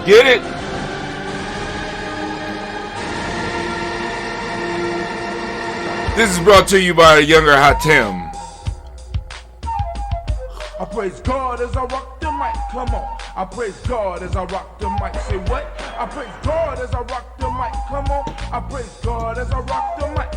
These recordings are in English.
Get it? This is brought to you by a younger Hatem. I praise God as I rock the mic, come on. I praise God as I rock the mic, say what? I praise God as I rock the mic, come on. I praise God as I rock the mic.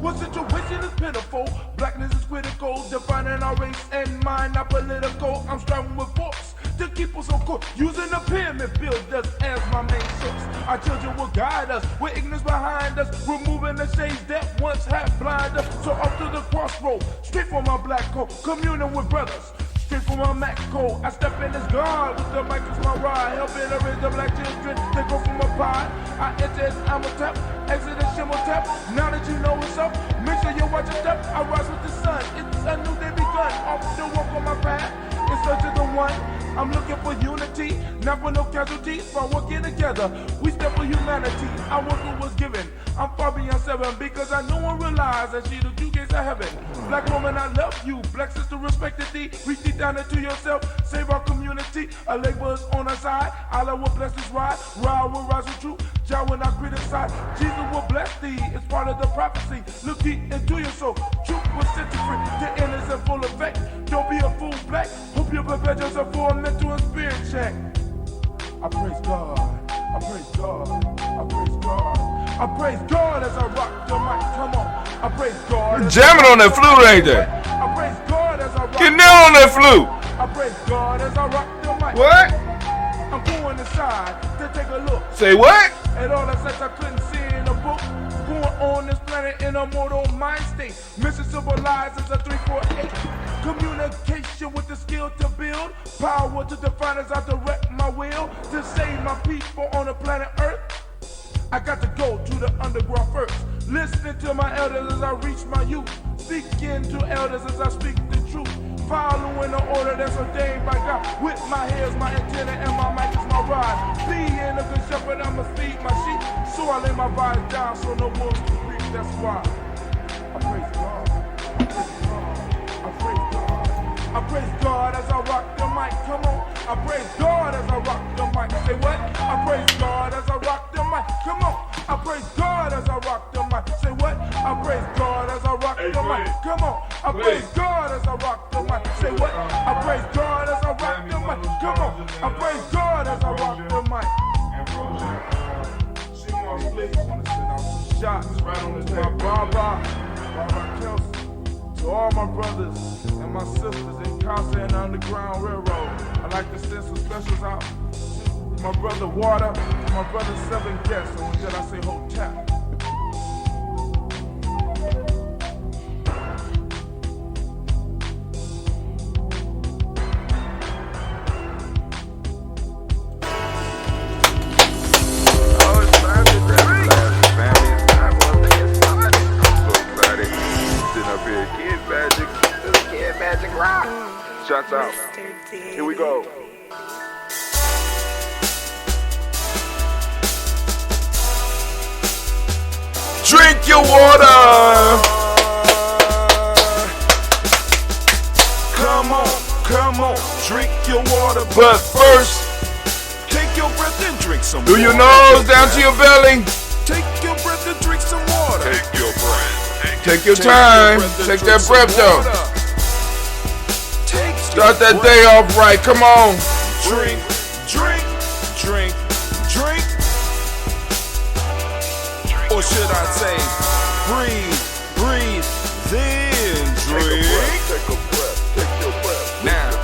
What situation is pitiful? Blackness is critical, defining our race and mind, not political. I'm striving with force to keep us on course, using the pyramid builders as my main source. Our children will guide us, with ignorance behind us, removing the shades that once had blinded us. So off to the crossroad, straight for my black coat, communing with brothers. Straight from my Mac code, I step in as God with the mic as my ride, helping to raise the black children. They go from a pie. I enter as I'm a tap, exit as shimmer tap. Now that you know what's up, make sure you watch your step. I rise with the sun. It's a new day begun. Off the walk on my path, in search of the one. I'm looking for unity, not for no casualties. By working together, we step for humanity. I work what was given. I'm far beyond 7 because I know and realize that she the two gates of heaven. Black woman, I love you. Black sister, respected thee. Reach deep down into yourself. Save our community. A labor's on our side. Allah will bless this ride. Ride will rise with truth. Jah will not criticize. Jesus will bless thee. It's part of the prophecy. Look deep into your soul. Truth will set you free. The end is in full effect. Don't be a fool, black. Hope you prepare yourself for a mental and spirit check. I praise God. I praise God. I praise God. I praise God as I rock the mic. Come on. I praise God. You're jamming on that flute right there. I praise God as I rock. Get down on that flute. I praise God as I rock the mic. What? I'm going inside to take a look. Say what? At all the sex I couldn't see in a book. Born on this planet in a mortal mind state. Mission civilized as a 348. Communication with the skill to build. Power to define as I direct my will. To save my people on the planet Earth. I got to go to the underground first. Listening to my elders as I reach my youth. Speaking to elders as I speak the truth. Following the order that's ordained by God. With my hair's my antenna and my mic is my ride. Being a good shepherd, I'ma feed my sheep. So I lay my vibes down so no wolves can creep. That's why I praise God. I praise God. I praise God. I praise God as I rock the mic. Come on. I praise God as I rock the mic. Say what? I praise God as I rock the mic. Come on. I praise God as I rock the mic. Say what? I praise God as I rock the mic. Come on. I praise God as I rock the mic. Say what? I praise God as I rock the mic. Come on. I praise God as I rock the mic. Shots right on this my Baba Kelsey. To all my brothers and my sisters in Casa and Underground Railroad, I'd like to send some specials out to my brother Water, to my brother Seven Guests, or did I say Hotel? Shots out. Here we go. Drink your water. Come on, drink your water. But first, take your breath and drink some do water. your nose down to your belly. Take your breath and drink some water. Take your breath. Take your time. Take that breath though. Start that day off right. Come on. Drink. Or should I say, breathe, then drink. Take a breath. Now,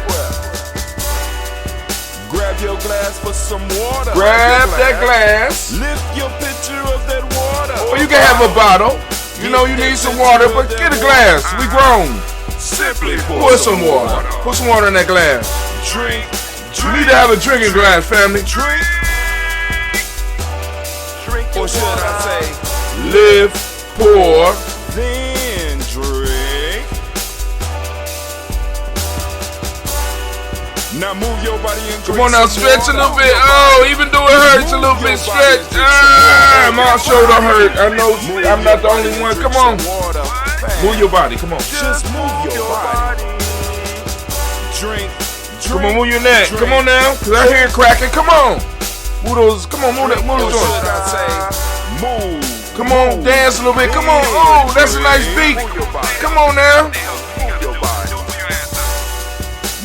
grab your glass for some water. Grab that glass. Lift your pitcher of that water. Or you can have a bottle. You know you need some water, but get a glass. We grown. Simply Pour some water. Put some water in that glass. Drink. You need to have a drinking glass, family. Drink. Or should I say, Live, pour. then drink. Now move your body and drink. Come on now, some stretch a water. little bit. Oh, even though it hurts a little bit, stretch. My shoulder hurt. I know I'm not the only one. Come on. Move your body. Come on. Just move your body. Drink. Come on, move your neck. Come on now, cause I hear it cracking. Come on. Move those. Come on, move that. Move those joints. Should I say move? Come on, dance a little bit. Come on. Oh, that's a nice beat. Come on now. Move your body.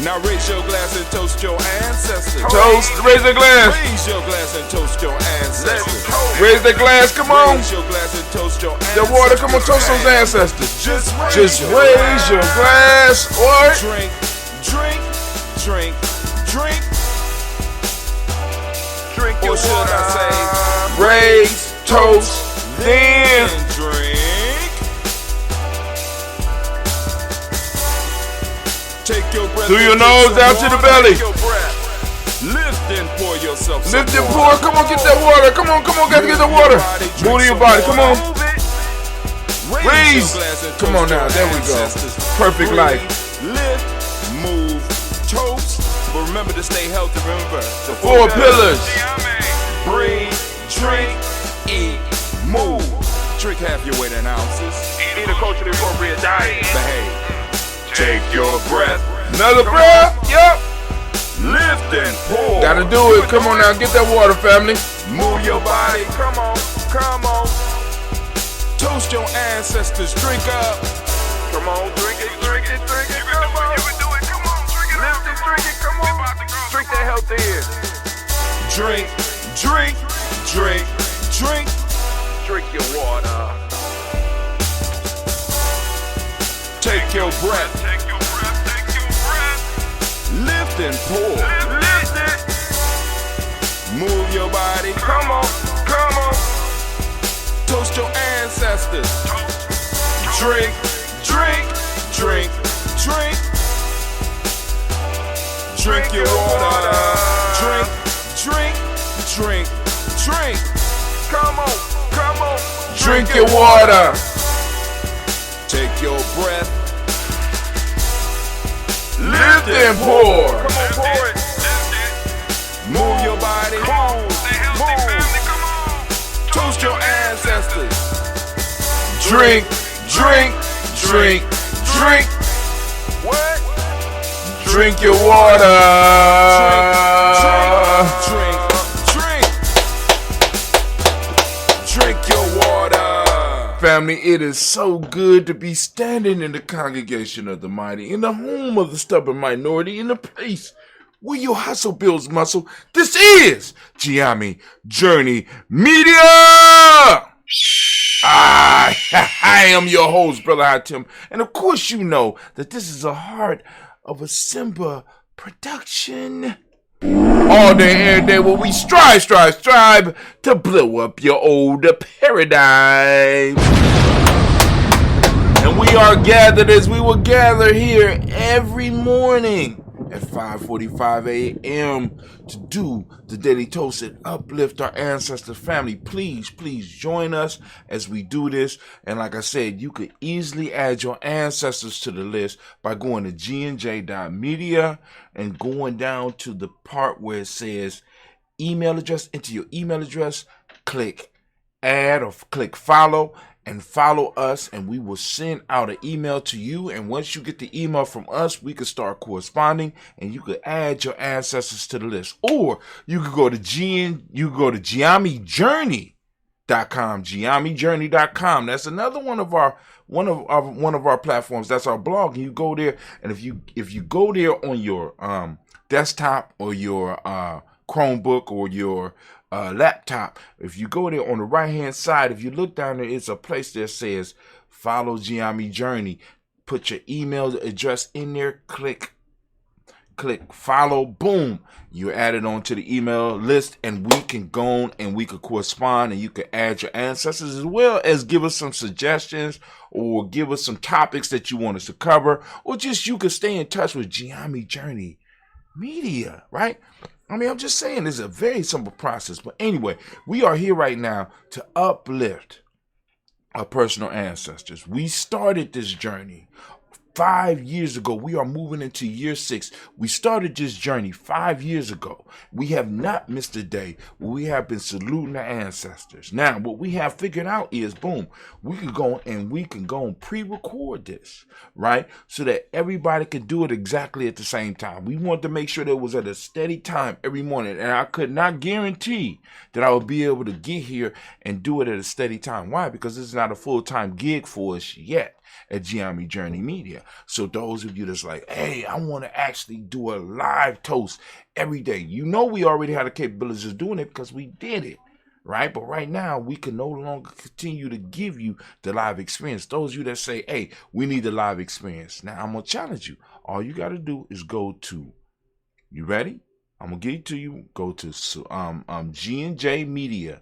Now raise your glass and toast your ancestors. Toast. Raise the glass. Raise your glass and toast your ancestors. Raise the glass. Come on. Raise your glass and toast your The ancestors. water. Come on, toast those ancestors. Just raise your glass. Or Drink, drink, drink, drink. Drink your should I say raise, toast, then. drink. Take your breath. Through your and nose, take out some to the water. belly. Take your breath. Lift and pour yourself some Lift and water. pour. Come on, get that water. Come on, gotta get the water. Move to your body. Come on. Raise. your glass and Come on toast now. your There we go. ancestors. Perfect Breathe, life. Lift, move, toast. But remember to stay healthy. Remember the Four pillars. Breathe, drink, eat, move. Drink half your weight in ounces. Eat a culturally appropriate diet. Behave. Take your breath. Another breath. Yep. Lift and pour. Gotta do it. Come on now. Get that water, family. Move your body. Come on. Come on. Toast your ancestors. Drink up. Come on, drink it, drink it, drink it. Come on. You can do it. Come on, drink it. Lift it, drink it. Come on. Drink that health in. Drink, drink, drink, drink. Drink your water. Take your breath. Take your breath. Take your breath. Lift and pour. Lift it. Move your body. Come on. Come on. Toast your ancestors. Drink, drink, drink, drink. Drink your water. Drink, drink, drink, drink. Come on. Come on. Drink your water. Take your breath. Lift and pour. Come on, pour it. Move your body. Move. Toast your ancestors. Drink, drink, drink, drink. What? Drink your water. Drink, drink, drink. Drink your water. Family, it is so good to be standing in the congregation of the mighty, in the home of the stubborn minority, in the place where your hustle builds muscle. This is Gye-Nyame Journey Media. I am your host, Brother High Tim. And of course you know that this is a heart of a Simba production. All day, every day, where we strive to blow up your old paradigm. And we are gathered as we will gather here every morning at 5:45 a.m. to do the daily toast and uplift our ancestor family. Please join us as we do this. And like I said, you could easily add your ancestors to the list by going to gnj.media and going down to the part where it says email address. Enter your email address, click add or click follow, and follow us, and we will send out an email to you. And once you get the email from us, we can start corresponding, and you could add your ancestors to the list. Or you could go to Gye-Nyame-Journey.com, Gye-Nyame-Journey.com. That's another one of our platforms. That's our blog. And you go there, and if you go there on your desktop or your Chromebook or your laptop, if you go there on the right hand side, if you look down there, it's a place that says follow Gye-Nyame Journey. Put your email address in there, click follow, boom, you're added onto the email list, and we can go on and we can correspond, and you can add your ancestors as well as give us some suggestions or give us some topics that you want us to cover, or just you can stay in touch with Gye-Nyame Journey Media, right? I mean, I'm just saying, it's a very simple process. But anyway, we are here right now to uplift our personal ancestors. We started this journey 5 years ago. We are moving into year 6. We started this journey 5 years ago. We have not missed a day. We have been saluting our ancestors. Now, what we have figured out is, boom, we can go and pre-record this, right? So that everybody can do it exactly at the same time. We want to make sure that it was at a steady time every morning. And I could not guarantee that I would be able to get here and do it at a steady time. Why? Because this is not a full-time gig for us yet at Gye-Nyame Journey Media. So those of you that's like, hey, I want to actually do a live toast every day. You know we already had the capabilities of doing it because we did it, right? But right now, we can no longer continue to give you the live experience. Those of you that say, hey, we need the live experience. Now, I'm going to challenge you. All you got to do is go to, you ready? I'm going to give it to you. Go to G&J Media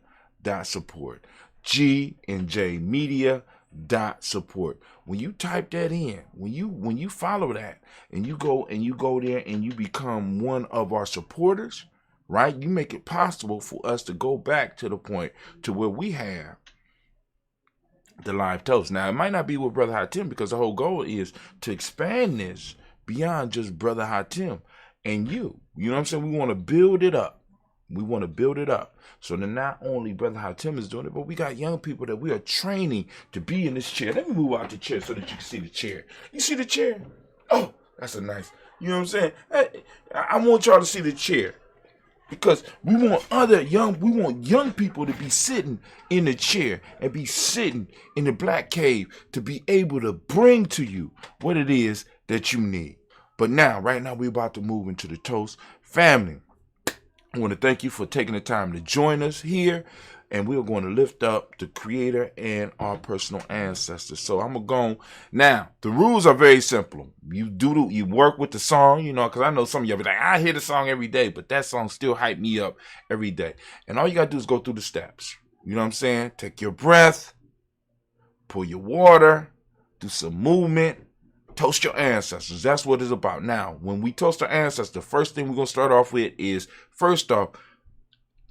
.support. G&J Media .support. When you type that in, when you follow that and you go there and you become one of our supporters, right? You make it possible for us to go back to the point to where we have the live toast. Now, it might not be with Brother Hatim because the whole goal is to expand this beyond just Brother Hatim and you. You know what I'm saying? We want to build it up. We want to build it up. So then not only Brother Hatim is doing it, but we got young people that we are training to be in this chair. Let me move out the chair so that you can see the chair. You see the chair? Oh, that's a nice, you know what I'm saying? Hey, I want y'all to see the chair. Because we want young people to be sitting in the chair and be sitting in the black cave to be able to bring to you what it is that you need. But now, right now, we're about to move into the toast. Family, I want to thank you for taking the time to join us here, and we're going to lift up the Creator and our personal ancestors. So I'm going to go. Now, the rules are very simple. You work with the song, you know, because I know some of you be like, I hear the song every day, but that song still hype me up every day. And all you got to do is go through the steps. You know what I'm saying? Take your breath, pull your water, do some movement. Toast your ancestors. That's what it's about. Now, when we toast our ancestors, the first thing we're going to start off with is, first off,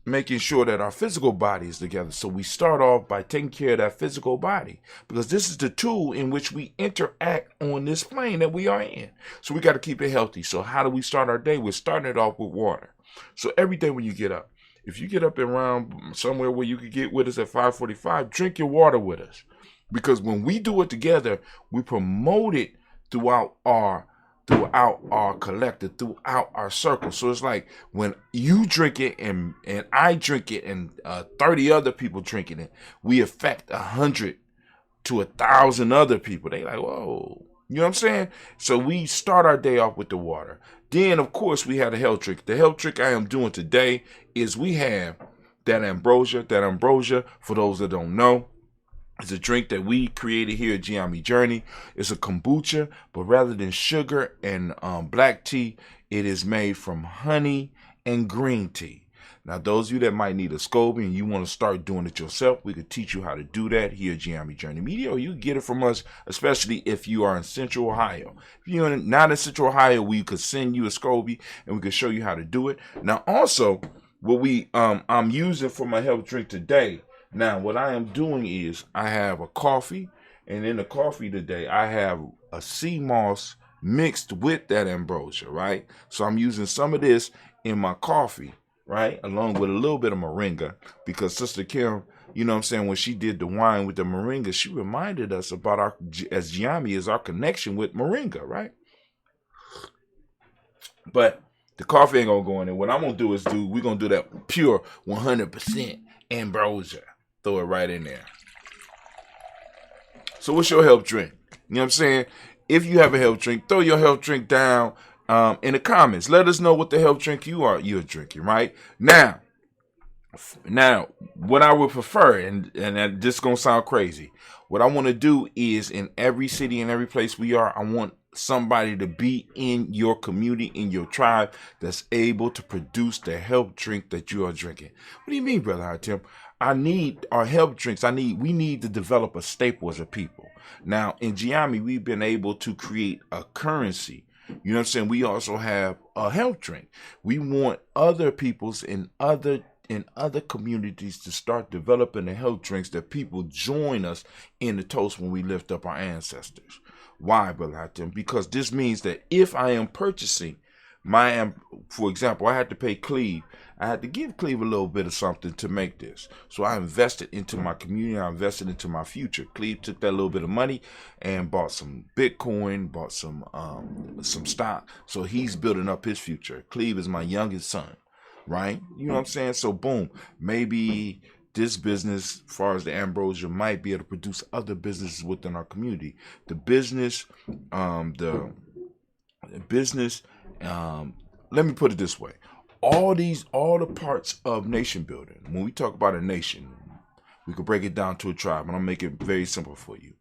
making sure that our physical body is together. So we start off by taking care of that physical body, because this is the tool in which we interact on this plane that we are in. So we got to keep it healthy. So how do we start our day? We're starting it off with water. So every day when you get up, if you get up around somewhere where you could get with us at 5:45, drink your water with us. Because when we do it together, we promote it throughout our collective, throughout our circle. So it's like when you drink it and I drink it and 30 other people drinking it, we affect 100 to 1,000 other people. They like, whoa, you know what I'm saying? So we start our day off with the water. Then of course we have the health drink. The health drink I am doing today is we have that ambrosia. That ambrosia, for those that don't know, it's a drink that we created here at Gye-Nyame Journey. It's a kombucha, but rather than sugar and black tea, it is made from honey and green tea. Now, those of you that might need a SCOBY and you want to start doing it yourself, we could teach you how to do that here at Gye-Nyame Journey Media, or you can get it from us, especially if you are in Central Ohio. If you're not in Central Ohio, we could send you a SCOBY and we could show you how to do it. Now, also, what I'm using for my health drink today. Now, what I am doing is I have a coffee, and in the coffee today, I have a sea moss mixed with that ambrosia, right? So I'm using some of this in my coffee, right? Along with a little bit of moringa, because Sister Kim, you know what I'm saying, when she did the wine with the moringa, she reminded us about our, as Gye-Nyame, is our connection with moringa, right? But the coffee ain't gonna go in there. What I'm gonna do is we're gonna do that pure 100% ambrosia. Throw it right in there. So what's your health drink? You know what I'm saying? If you have a health drink, throw your health drink down in the comments. Let us know what the health drink you're drinking, right? Now, what I would prefer, and this is going to sound crazy, what I want to do is in every city and every place we are, I want somebody to be in your community, in your tribe, that's able to produce the health drink that you are drinking. What do you mean, Brother Hatim? I need our health drinks. We need to develop a staple as a people. Now, in Gye-Nyame, we've been able to create a currency. You know what I'm saying? We also have a health drink. We want other peoples in other communities to start developing the health drinks that people join us in the toast when we lift up our ancestors. Why, Brother Hatem? Because this means that if I am purchasing for example, I had to pay Cleve. I had to give Cleve a little bit of something to make this. So I invested into my community. I invested into my future. Cleve took that little bit of money and bought some Bitcoin, bought some stock. So he's building up his future. Cleve is my youngest son, right? You know what I'm saying? So boom, maybe this business, as far as the ambrosia, might be able to produce other businesses within our community. The business, let me put it this way. All the parts of nation building, when we talk about a nation, we could break it down to a tribe, and I'll make it very simple for you.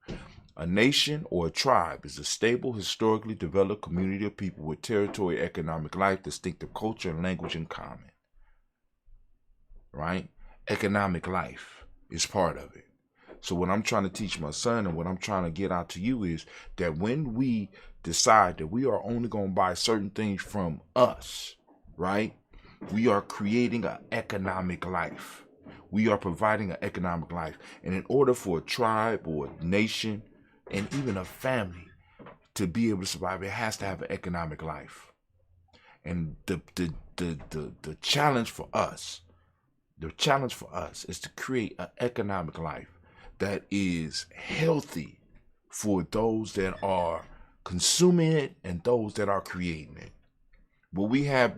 A nation or a tribe is a stable, historically developed community of people with territory, economic life, distinctive culture, and language in common. Right? Economic life is part of it. So what I'm trying to teach my son and what I'm trying to get out to you is that when we decide that we are only going to buy certain things from us, right? We are creating an economic life. We are providing an economic life. And in order for a tribe or a nation and even a family to be able to survive, it has to have an economic life. And the challenge for us, is to create an economic life that is healthy for those that are consuming it and those that are creating it. What we have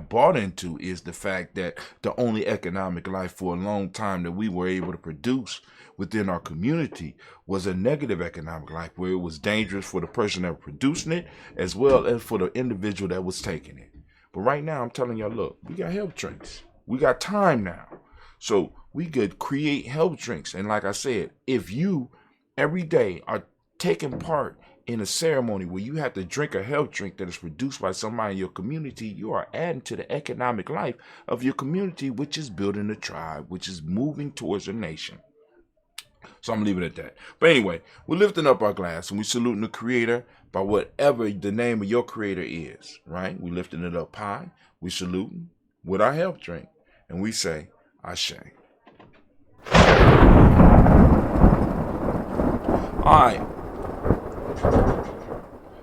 bought into is the fact that the only economic life for a long time that we were able to produce within our community was a negative economic life, where it was dangerous for the person that was producing it as well as for the individual that was taking it. But right now, I'm telling y'all, look, we got health drinks. We got time now. So we could create health drinks. And like I said, if you every day are taking part in a ceremony where you have to drink a health drink that is produced by somebody in your community, you are adding to the economic life of your community, which is building a tribe, which is moving towards a nation. So I'm leaving it at that. But anyway, we're lifting up our glass and we're saluting the Creator by whatever the name of your Creator is, right? We're lifting it up high. We're saluting with our health drink. And we say, Ashe. All right.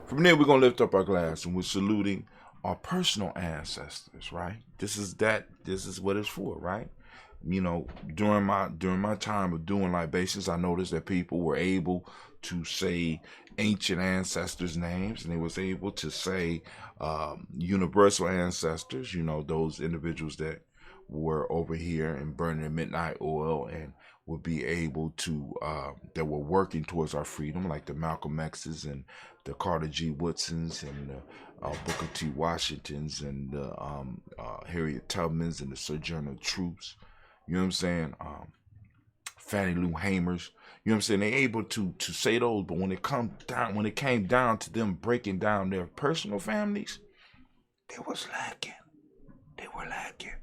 From there, we're going to lift up our glass and we're saluting our personal ancestors, right? This is what it's for, right? You know, during my time of doing libations, I noticed that people were able to say ancient ancestors' names, and they was able to say universal ancestors, you know, those individuals that were over here and burning midnight oil and would be able to, that were working towards our freedom, like the Malcolm X's and the Carter G. Woodsons and the Booker T. Washingtons and the Harriet Tubmans and the Sojourner Truths. You know what I'm saying? Fannie Lou Hamers. You know what I'm saying? They're able to say those, but when it came down to them breaking down their personal families, they was lacking. They were lacking.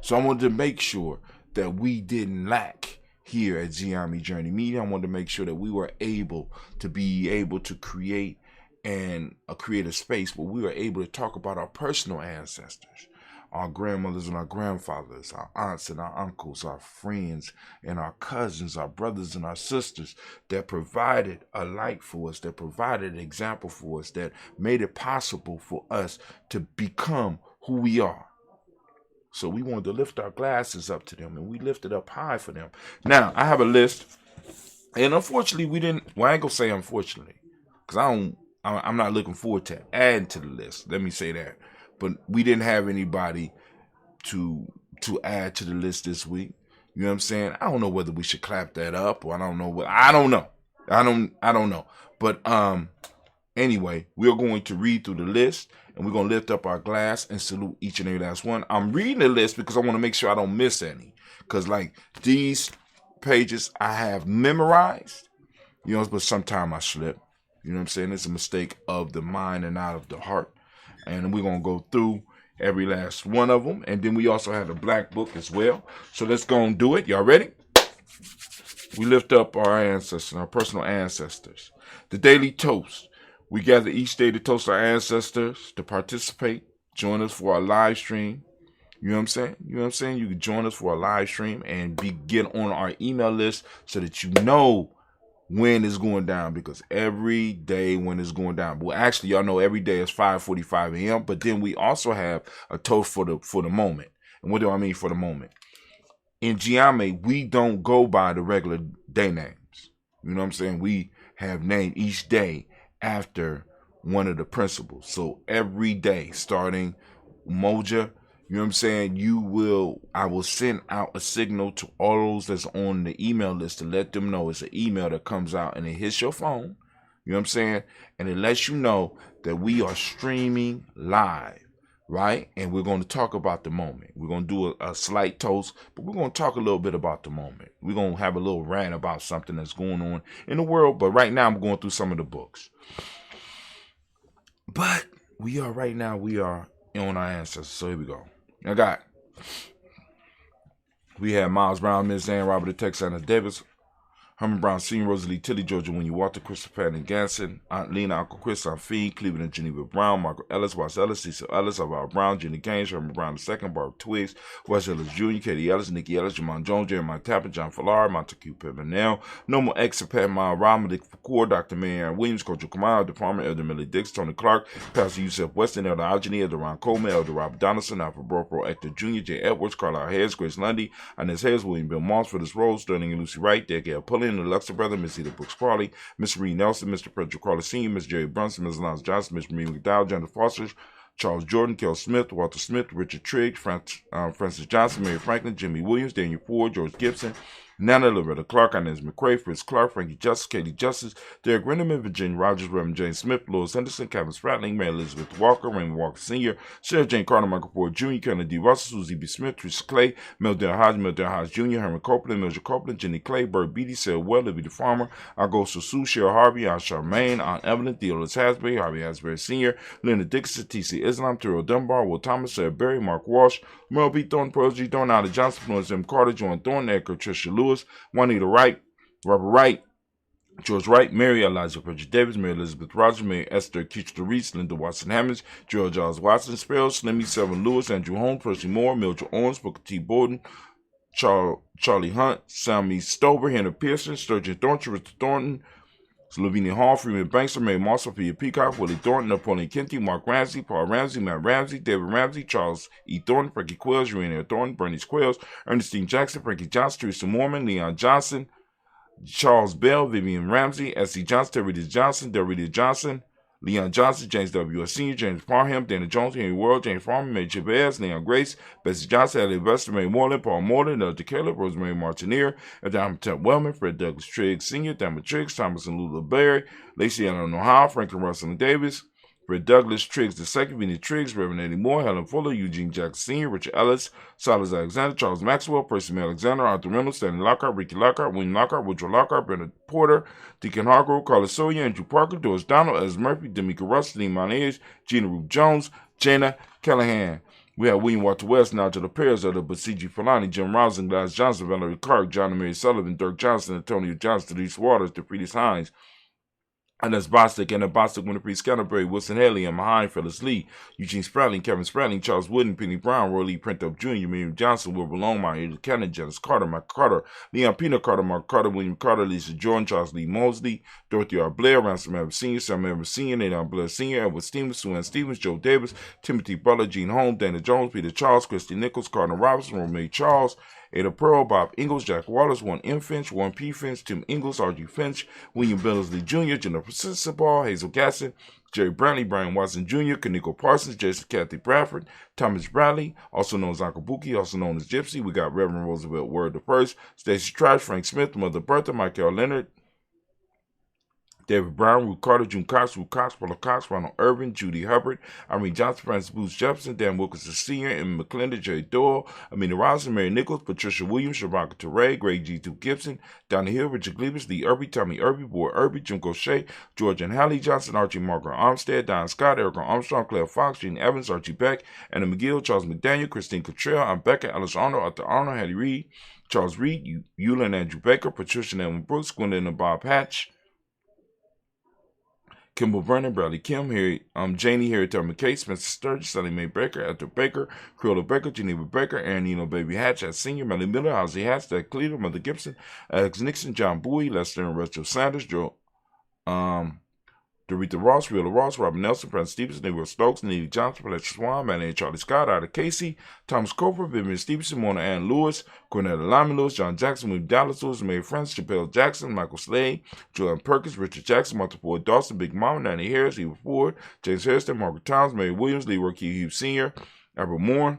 So I wanted to make sure that we didn't lack here at Gye-Nyame Journey Media. I wanted to make sure that we were able to create a space where we were able to talk about our personal ancestors, our grandmothers and our grandfathers, our aunts and our uncles, our friends and our cousins, our brothers and our sisters that provided a light for us, that provided an example for us, that made it possible for us to become who we are. So we wanted to lift our glasses up to them, and we lifted up high for them. Now, I have a list, and unfortunately, I ain't gonna say unfortunately, because I'm not looking forward to adding to the list. Let me say that. But we didn't have anybody to add to the list this week. You know what I'm saying? I don't know whether we should clap that up, or I don't know. I don't know. But anyway, we're going to read through the list, and we're going to lift up our glass and salute each and every last one. I'm reading the list because I want to make sure I don't miss any. Because, like, these pages I have memorized, you know, but sometimes I slip. You know what I'm saying? It's a mistake of the mind and not of the heart. And we're going to go through every last one of them. And then we also have a black book as well. So let's go and do it. Y'all ready? We lift up our ancestors, our personal ancestors. The daily toast. We gather each day to toast our ancestors, to participate. Join us for our live stream. You know what I'm saying? You know what I'm saying? You can join us for a live stream and get on our email list so that you know when it's going down, because every day when it's going down. Well, actually, y'all know every day is 5:45 a.m. But then we also have a toast for the moment. And what do I mean for the moment? In Gye-Nyame, we don't go by the regular day names. You know what I'm saying? We have named each day after one of the principles. So every day, starting Moja, you know what I'm saying? I will send out a signal to all those that's on the email list to let them know it's an email that comes out and it hits your phone. You know what I'm saying? And it lets you know that we are streaming live, right? And we're going to talk about the moment. We're going to do a slight toast, but we're going to talk a little bit about the moment. We're going to have a little rant about something that's going on in the world. But right now I'm going through some of the books. But we are on our ancestors. So here we go. We have Miles Brown, Miss Ann, Robert the Texas Davis, Herman Brown Sr., Rosalie Tilly, Georgia Winnie Walter, Christopher Patton Ganson, Aunt Lena, Uncle Chris, Aunt Fee, Cleveland and Geneva Brown, Margaret Ellis, Watts Ellis, Cecil Ellis, Alvaro Brown, Jenny Gaines, Herman Brown II, Barbara Twiggs, Wes Ellis Jr., Katie Ellis, Nikki Ellis, Jamon Jones, Jeremiah Tappan, John Fallar, Montague Pimenel, Normal Expat, Mile Rama, Dick Facour, Dr. Marianne Williams, Coach Kamal, Department, Elder Millie Dix, Tony Clark, Pastor Yusef Weston, Elder Algeny, Elder Ron Coleman, Elder Robert Donaldson, Alfred Bropro, Hector Jr., J. Edwards, Carlisle Hayes, Grace Lundy, Inez Hayes, William Bill Moss for this role, Sterling and Lucy Wright, Derek L. Pullen, the Luxor Brother, Miss Eda Brooks Crawley, Miss Reed Nelson, Mr. Frederick Crawley Sr., Miss Jerry Brunson, Ms. Lance Johnson, Miss Marie McDowell, Jennifer Foster, Charles Jordan, Kel Smith, Walter Smith, Richard Trigg, Francis Johnson, Mary Franklin, Jimmy Williams, Daniel Ford, George Gibson, Nana Loretta Clark, Inez McCrae, Fritz Clark, Frankie Justice, Katie Justice, Derek Renderman, Virginia Rogers, Reverend James Smith, Louis Henderson, Kevin Spratling, Mary Elizabeth Walker, Raymond Walker Sr., Sarah Jane Carter, Michael Ford Jr., Kennedy D. Russell, Susie B. Smith, Teresa Clay, Mildred Hodge Jr., Herman Copeland, Mildred Copeland, Jenny Clay, Bert Beatty, Sarah Well, Libby the Farmer, Augusto Sue, Cheryl Harvey, Aunt Charmaine, Aunt Evelyn, Theodore Hasbury, Harvey Hasbury Sr., Linda Dixon, T.C. Islam, Terrell Dunbar, Will Thomas, Sarah Berry, Mark Walsh, Merle B. Thornton, Pearl G. Thornton, Alda Johnson, Florence M. Carter, Joan Thornton, Edgar Tricia Lewis, Juanita Wright, Robert Wright, George Wright, Mary Elijah Bridget Davis, Mary Elizabeth Rogers, Mary Esther Keachler Reese, Linda Watson Hammonds, Gerald Giles Watson, Sparrow, Slimmy, Seven Lewis, Andrew Holmes, Percy Moore, Mildred Owens, Booker T. Borden, Charlie Hunt, Sammy Stover, Hannah Pearson, Sturgeon Thornton, Richard Thornton, Lavinia Hall, Freeman Bankster, Mary Moss, Sophia Peacock, Willie Thornton, Napoleon Kenty, Mark Ramsey, Paul Ramsey, Matt Ramsey, David Ramsey, Charles E. Thornton, Frankie Quills, Urania Thornton, Bernice Quills, Ernestine Jackson, Frankie Johnson, Teresa Mormon, Leon Johnson, Charles Bell, Vivian Ramsey, S.C. Johnson, Delrita Johnson, Leon Johnson, James W.S. Sr., James Parham, Dana Jones, Henry World, James Farmer, Mary Chavez, Leon Grace, Bessie Johnson, Ellie Vester, Mary Moreland, Paul Moreland, Elder Caleb, Rosemary Martineer, Adam Temp Wellman, Fred Douglas Triggs Sr., Thelma Triggs, Thomas and Lula Berry, Lacey Allen Nohow, Franklin Russell and Davis, Fred Douglas Triggs II, Vinnie Triggs, Reverend Eddie Moore, Helen Fuller, Eugene Jackson Sr., Richard Ellis, Silas Alexander, Charles Maxwell, Percy May Alexander, Arthur Reynolds, Stanley Lockhart, Ricky Lockhart, William Lockhart, Woodrow Lockhart, Bernard Porter, Deacon Hargrove, Carlos Sawyer, Andrew Parker, Doris Donald, Ez Murphy, Demika Russell, Dean Monage, Gina Ruth Jones, Jana Callahan. We have William Walter West, Nigel Perez, Elder Basiji Falani, Jim Rosen, Glass Johnson, Valerie Clark, John and Mary Sullivan, Dirk Johnson, Antonio Johnson, Denise Waters, DeFriedis Hines, Ines Bostic, Anna Bostic, Winifred Scanterbury, Wilson Haley, Emma Hine, Phyllis Lee, Eugene Spratling, Kevin Spratling, Charles Wooden, Penny Brown, Roy Lee Printup Jr., Miriam Johnson, Wilbur Longmire, Edith Cannon, Janice Carter, Mike Carter, Leon Pina Carter, Mark Carter, William Carter, Lisa Jordan, Charles Lee Mosley, Dorothy R. Blair, Ransom Evans Sr., Sam Evans Sr., Nathan Blair Sr., Edward Stevens, Sue Ann Stevens, Joe Davis, Timothy Butler, Gene Holmes, Dana Jones, Peter Charles, Christy Nichols, Cardinal Robinson, Romay Charles, Ada Pearl, Bob Ingalls, Jack Wallace, Warren M. Finch, Warren P. Finch, Tim Ingalls, R.G. Finch, William Billingsley Jr., Jennifer Sissaball, Hazel Gasson, Jerry Brantley, Brian Watson Jr., Kaniko Parsons, Jason Kathy Bradford, Thomas Bradley, also known as Uncle Buki, also known as Gypsy. We got Reverend Roosevelt Word I, Stacey Trash, Frank Smith, Mother Bertha, Michael Leonard, David Brown, Ruth Carter, June Cox, Paula Cox, Ronald Irvin, Judy Hubbard, Irene Johnson, Francis Booth Jefferson, Dan Wilkinson Sr., Emma McClendon, Jerry Doyle, Amina Robinson, Mary Nichols, Patricia Williams, Shabaka Teray, Greg G. 2 Gibson, Donnie Hill, Richard Glebus, Lee Irby, Tommy Irby, Boy Irby, Jim Gaucher, George and Hallie Johnson, Archie Margaret Armstead, Don Scott, Erica Armstrong, Claire Fox, Gene Evans, Archie Beck, Anna McGill, Charles McDaniel, Christine Cottrell, Aunt Becca, Alice Arnold, Arthur Arnold, Hattie Reed, Charles Reed, Eula and Andrew Baker, Patricia and Evan Brooks, Gwendolyn and Bob Hatch, Kimball Vernon, Bradley Kim, Harry, Janie, Harry Tubman Case, Spencer Sturgis, Sally Mae Baker, Ethel Baker, Creola Baker, Geneva Baker, Aaron Eno Baby Hatch, at Senior, Melly Miller, Halsey Hatch, Dad Cleaver, Mother Gibson, Alex Nixon, John Bowie, Lester and Rachel Sanders, Joe, Dorita Ross, Wheeler Ross, Robin Nelson, Francis Stevenson, Newell Stokes, Neely Johnson, Fletcher Swan, Manny and Charlie Scott, Ida Casey, Thomas Cooper, Vivian Stevenson, Mona Ann Lewis, Cornetta Lyman Lewis, John Jackson, William Dallas Lewis, Mary Francis, Chappelle Jackson, Michael Slade, Joanne Perkins, Richard Jackson, Martha Ford Dawson, Big Mama, Nanny Harris, Eva Ford, James Harrison, Margaret Towns, Mary Williams, Leroy Key Hughes Sr., Albert Moore,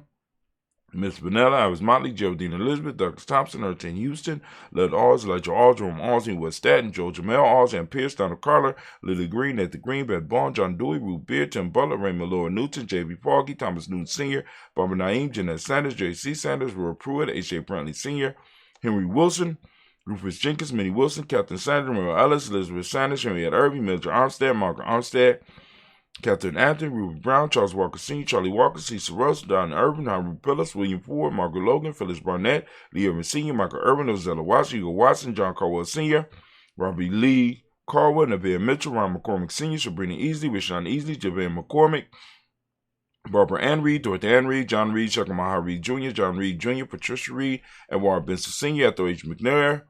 Miss Vanilla, Iris Motley, Geraldine Elizabeth, Douglas Thompson, Ertin Houston, Led Alls, Elijah Alls, Jerome Alls, West Staten, Joe Jamel Alls, Ann Pierce, Donald Carter, Lily Green, Nathan Green, Beth Bond, John Dewey, Ruth Beard, Tim Butler, Raymond Laura Newton, J.B. Foggy, Thomas Newton Sr., Barbara Naeem, Jeanette Sanders, J.C. Sanders, Roy Pruitt, H.J. Brantley Sr., Henry Wilson, Rufus Jenkins, Minnie Wilson, Captain Sanders, Merle Ellis, Elizabeth Sanders, Henrietta Irving, Mildred Armstead, Margaret Armstead, Catherine Anthony, Ruby Brown, Charles Walker Sr., Charlie Walker, Cecil Russell, Don Irvin, Henry Pillis, William Ford, Margaret Logan, Phyllis Barnett, Lee Irvin Sr., Michael Irvin, Ozella Watson, Hugo Watson, John Carwell Sr., Robbie Lee Carwell, Nevaeh Mitchell, Ron McCormick Sr., Sabrina Easley, Rashawn Easley, Javon McCormick, Barbara Ann Reed, Dorothy Ann Reed, John Reed, Shakamaha Reed Jr., John Reed Jr., Patricia Reed, Edward Benson Sr., Ethel H. McNair,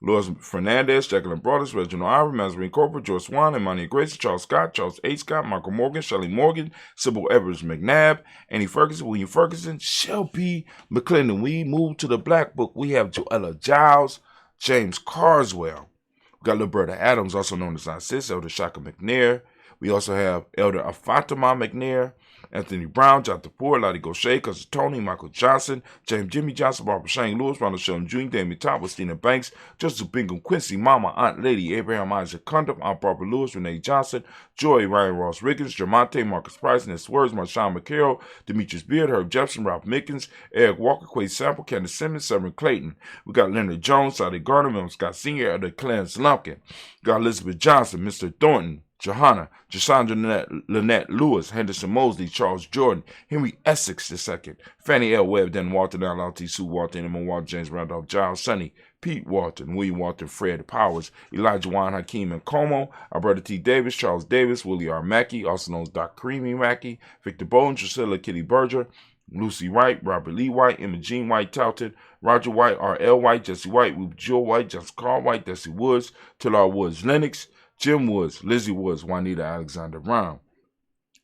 Louis Fernandez, Jacqueline Brothers, Reginald Ivory, Mazarine Corporate, George Swan, Imani Grace, Charles Scott, Charles H. Scott, Michael Morgan, Shelley Morgan, Sybil Evers McNabb, Annie Ferguson, William Ferguson, Shelby McClendon. We move to the Black Book. We have Joella Giles, James Carswell. We got Liberta Adams, also known as Aunt Sis, Elder Shaka McNair. We also have Elder Afatima McNair, Anthony Brown, Jonathan Ford, Lottie Gaucher, Cousin Tony, Michael Johnson, James Jimmy Johnson, Barbara Shane Lewis, Ronald Sheldon Jr., Damien Top, Stina Banks, Joseph Bingham Quincy, Mama, Aunt Lady, Abraham Isaac Cundiff, Aunt Barbara Lewis, Renee Johnson, Joy, Ryan Ross Riggins, Jamonte, Marcus Price, Ness Words, Marshawn McCarroll, Demetrius Beard, Herb Jepson, Ralph Mickens, Eric Walker, Quay Sample, Candace Simmons, Severn Clayton. We got Leonard Jones, Sadi Gardner, William Scott Sr., Elder Clarence Lumpkin. We got Elizabeth Johnson, Mr. Thornton, Johanna, Jasandra Lynette Lewis, Henderson Mosley, Charles Jordan, Henry Essex II, Fannie L. Webb, Dan Walton, L.T. Sue Walton, Emma Walton, James Randolph, Giles Sonny, Pete Walton, William Walton, Fred Powers, Elijah Juan Hakeem and Como, Alberta T. Davis, Charles Davis, Willie R. Mackey, also known as Doc Creamy Mackey, Victor Bowen, Drusilla Kitty Berger, Lucy Wright, Robert Lee White, Emma Jean White, Touted, Roger White, R.L. White, Jesse White, Ruth Jill White, Justin Carl White, Desi Woods, Tillar Woods, Lennox, Jim Woods, Lizzie Woods, Juanita Alexander Brown,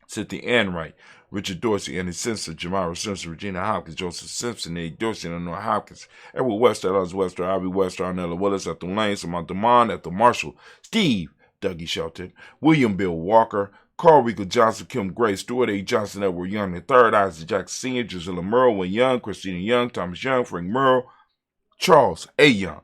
Cynthia Ann Wright, Richard Dorsey, Annie Simpson, Jamara Simpson, Regina Hopkins, Joseph Simpson, Eddie Dorsey, Eleanor Hopkins, Edward Wester, Ellis Wester, Ivy Wester, Arnella Willis, Ethel Lane, Samantha Mon, Ethel Marshall, Steve, Dougie Shelton, William Bill Walker, Carl Rico Johnson, Kim Gray, Stuart A. Johnson, Edward Young III, Isaac Jackson Sr., Gisela Merle, Wayne Young, Christina Young, Thomas Young, Frank Merle, Charles A. Young.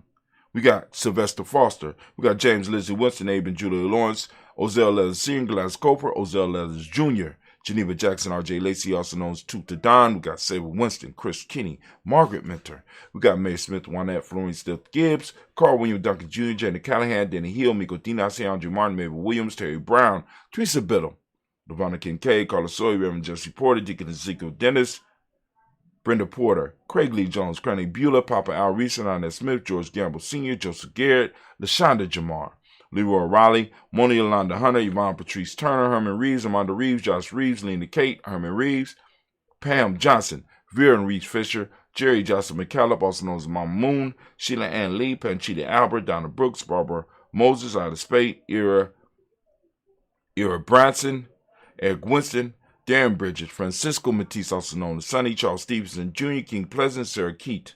We got Sylvester Foster. We got James Lizzie Winston, Abe and Julia Lawrence, Ozell Leathers Sr., Gladys Coper, Ozell Leathers Jr., Geneva Jackson, R.J. Lacey, also known as Toot the Don. We got Sabre Winston, Chris Kinney, Margaret Mentor. We got Mae Smith, Juanette, Florence Stiff Gibbs, Carl William Duncan Jr., Jenny Callahan, Denny Hill, Miko Dinas, Andrew Martin, Mabel Williams, Terry Brown, Teresa Biddle, Lavonna Kincaid, Carla Sawyer, Reverend Jesse Porter, Deacon Ezekiel Dennis, Brenda Porter, Craig Lee Jones, Cranny Beulah, Papa Al Reese, Annette Smith, George Gamble Sr., Joseph Garrett, LaShonda Jamar, Leroy Riley, Moni Yolanda Hunter, Yvonne Patrice Turner, Herman Reeves, Amanda Reeves, Josh Reeves, Lena Kate, Herman Reeves, Pam Johnson, Vera and Reese Fisher, Jerry Johnson McCallum, also known as Mama Moon, Sheila Ann Lee, Panchita Albert, Donna Brooks, Barbara Moses, Ida Spate, Ira Branson, Eric Winston, Darren Bridges, Francisco Matisse, also known as Sonny, Charles Stevenson Jr., King Pleasant, Sarah Keat,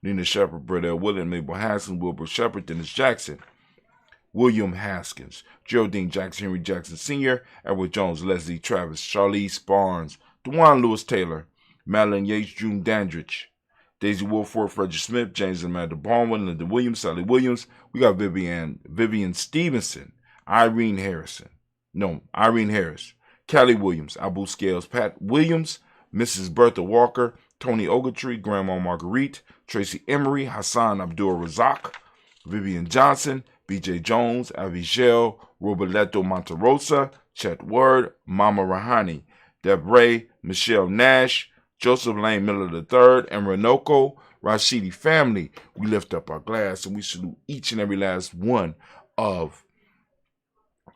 Nina Shepard, Brett L. Willett, Mabel Haskins, Wilbur Shepard, Dennis Jackson, William Haskins, Geraldine Jackson, Henry Jackson Sr., Edward Jones, Leslie Travis, Charlize Barnes, DeJuan Lewis Taylor, Madeline Yates, June Dandridge, Daisy Wilford, Frederick Smith, James and Amanda Baldwin, Linda Williams, Sally Williams. We got Vivian Stevenson, Irene Harris, Callie Williams, Abu Scales, Pat Williams, Mrs. Bertha Walker, Tony Ogletree, Grandma Marguerite, Tracy Emery, Hassan Abdul Razak, Vivian Johnson, B.J. Jones, Avigel, Roberto Monterosa, Chet Word, Mama Rahani, Debray, Michelle Nash, Joseph Lane Miller III, and Renoko Rashidi family. We lift up our glass and we salute each and every last one of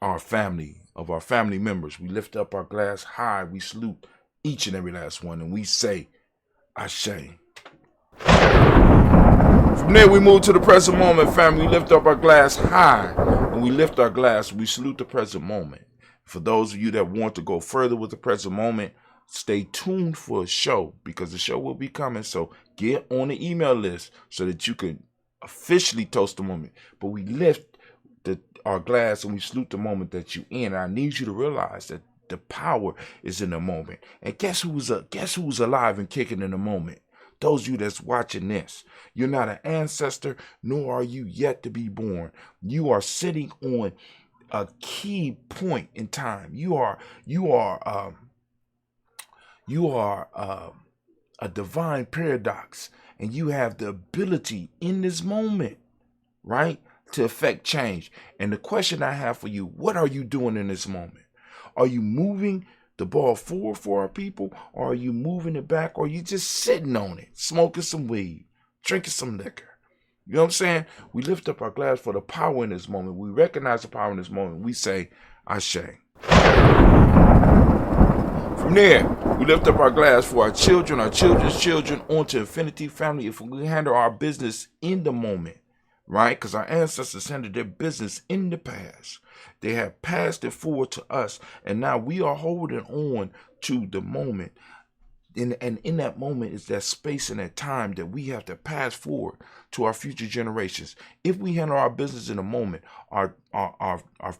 our family of our family members. We lift up our glass high. We salute each and every last one, and we say, Ashe. From there, we move to the present moment, family. We lift up our glass high, and we lift our glass. We salute the present moment. For those of you that want to go further with the present moment, stay tuned for a show, because the show will be coming. So get on the email list so that you can officially toast the moment. But we lift our glass and we salute the moment that you in. And I need you to realize that the power is in the moment. And guess who's alive and kicking in the moment? Those of you that's watching this. You're not an ancestor, nor are you yet to be born. You are sitting on a key point in time. You are a divine paradox, and you have the ability in this moment, right, to affect change. And the question I have for you, what are you doing in this moment? Are you moving the ball forward for our people, or are you moving it back, or are you just sitting on it, smoking some weed, drinking some liquor? You know what I'm saying? We lift up our glass for the power in this moment. We recognize the power in this moment. We say, Ashe. From there, we lift up our glass for our children, our children's children, on to infinity, family. If we handle our business in the moment, right? Because our ancestors handled their business in the past. They have passed it forward to us, and now we are holding on to the moment. And in that moment is that space and that time that we have to pass forward to our future generations. If we handle our business in a moment, our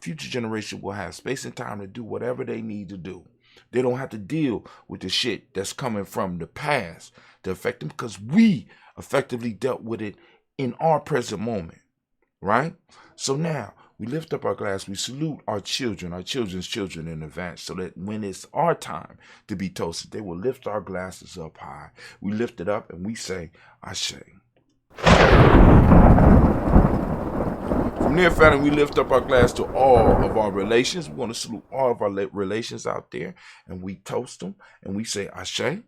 future generation will have space and time to do whatever they need to do. They don't have to deal with the shit that's coming from the past to affect them, because we effectively dealt with it in our present moment, right? So now we lift up our glass, we salute our children, our children's children in advance, so that when it's our time to be toasted, they will lift our glasses up high. We lift it up and we say, Ashe. From there, family, we lift up our glass to all of our relations. We want to salute all of our relations out there, and we toast them and we say, Ashe.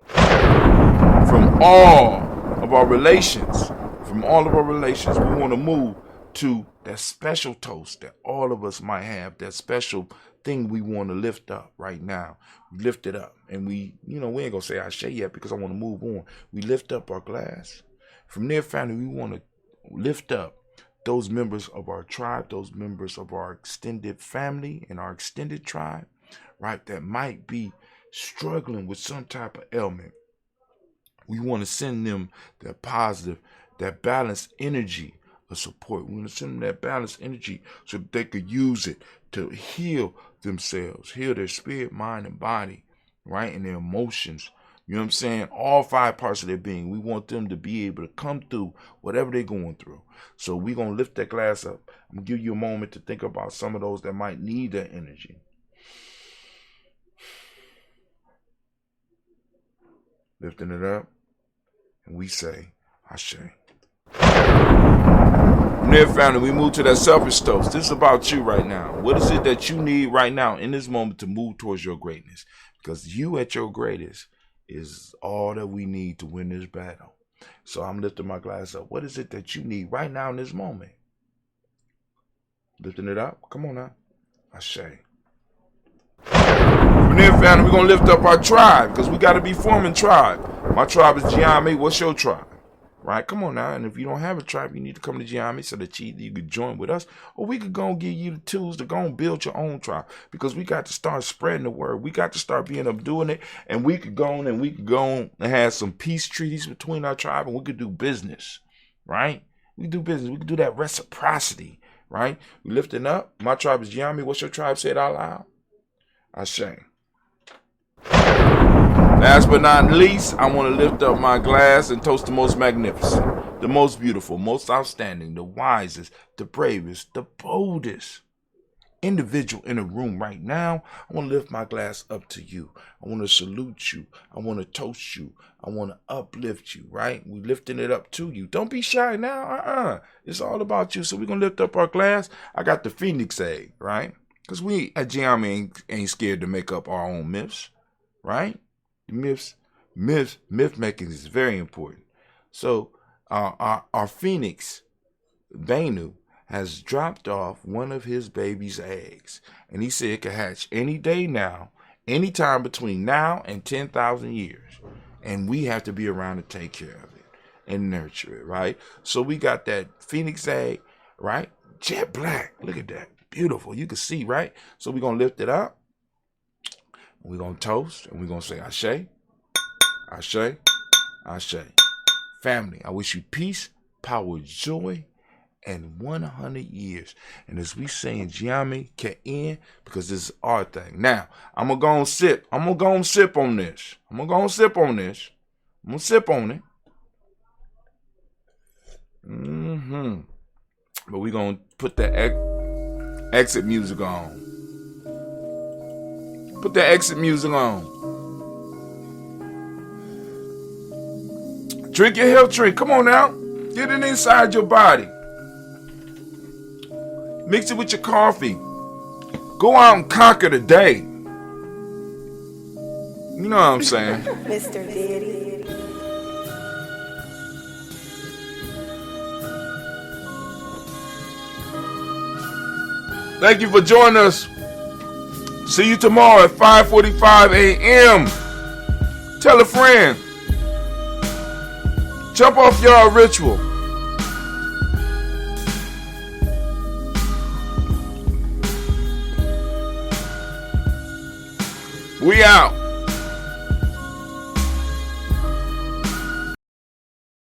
From all of our relations, we want to move to that special toast that all of us might have, that special thing we want to lift up right now. We lift it up, and we ain't going to say Ashe yet because I want to move on. We lift up our glass. From there, family, we want to lift up those members of our tribe, those members of our extended family and our extended tribe, right, that might be struggling with some type of ailment. We want to send them that positive, that balanced energy of support. We want to send them that balanced energy so that they could use it to heal themselves, heal their spirit, mind, and body, right, and their emotions. You know what I'm saying? All 5 parts of their being. We want them to be able to come through whatever they're going through. So we're going to lift that glass up. I'm going to give you a moment to think about some of those that might need that energy. Lifting it up. And we say, Ashe. From there, family, we move to that selfish toast. This is about you right now. What is it that you need right now in this moment to move towards your greatness? Because you at your greatest is all that we need to win this battle. So I'm lifting my glass up. What is it that you need right now in this moment? Lifting it up. Come on now. Ashe. From there, family, we're going to lift up our tribe, because we got to be forming tribe. My tribe is Gye-Nyame. What's your tribe? Right? Come on now. And if you don't have a tribe, you need to come to Gye-Nyame so that you could join with us. Or we could go and give you the tools to go and build your own tribe. Because we got to start spreading the word. We got to start being up doing it. And we could go and have some peace treaties between our tribe, and we could do business. Right? We could do business. We could do that reciprocity. Right? We lifting up. My tribe is Gye-Nyame. What's your tribe? Say it out loud. Ashe. Last but not least, I want to lift up my glass and toast the most magnificent, the most beautiful, most outstanding, the wisest, the bravest, the boldest individual in the room right now. I want to lift my glass up to you. I want to salute you. I want to toast you. I want to uplift you, right? We're lifting it up to you. Don't be shy now. It's all about you. So we're going to lift up our glass. I got the Phoenix egg, right? Because we at Gye-Nyame ain't scared to make up our own myths, right? Myth making is very important. So our Phoenix, Venu, has dropped off one of his baby's eggs. And he said it could hatch any day now, anytime between now and 10,000 years. And we have to be around to take care of it and nurture it, right? So we got that phoenix egg, right? Jet black. Look at that. Beautiful. You can see, right? So we're going to lift it up. We're going to toast. And we're going to say, Ashe, Ashe, Ashe. Family, I wish you peace, power, joy, and 100 years. And as we say in Gye-Nyame, can end, because this is our thing. Now, I'm going to go and sip. I'm going to go and sip on this. I'm going to go and sip on this. I'm going to sip on it. But we're going to put the exit music on. Put the exit music on. Drink your health drink. Come on now. Get it inside your body. Mix it with your coffee. Go out and conquer the day. You know what I'm saying? Mr. Diddy. Thank you for joining us. See you tomorrow at 5:45 a.m. Tell a friend. Jump off your ritual. We out.